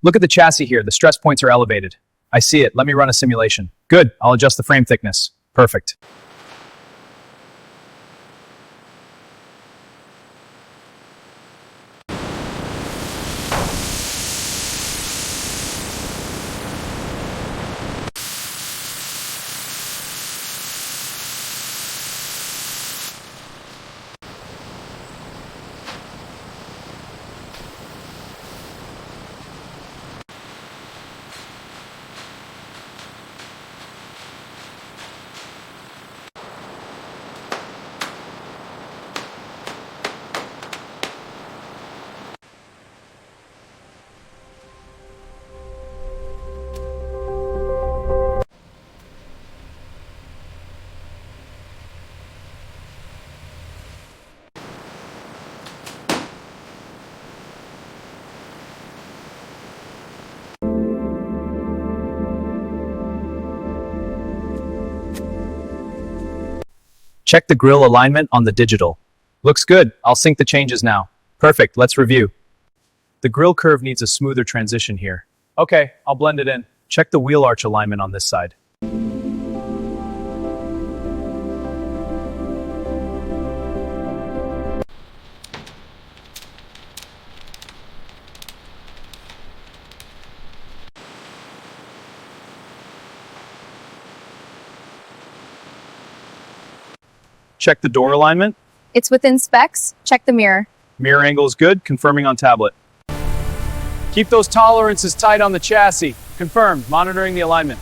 Look at the chassis here. The stress points are elevated. I see it. Let me run a simulation. Good. I'll adjust the frame thickness. Perfect. Check the grille alignment on the digital. Looks good. I'll sync the changes now. Perfect. Let's review. The grille curve needs a smoother transition here. Okay, I'll blend it in. Check the wheel arch alignment on this side. Check the door alignment. It's within specs. Check the mirror. Mirror angle is good. Confirming on tablet. Keep those tolerances tight on the chassis. Confirmed. Monitoring the alignment.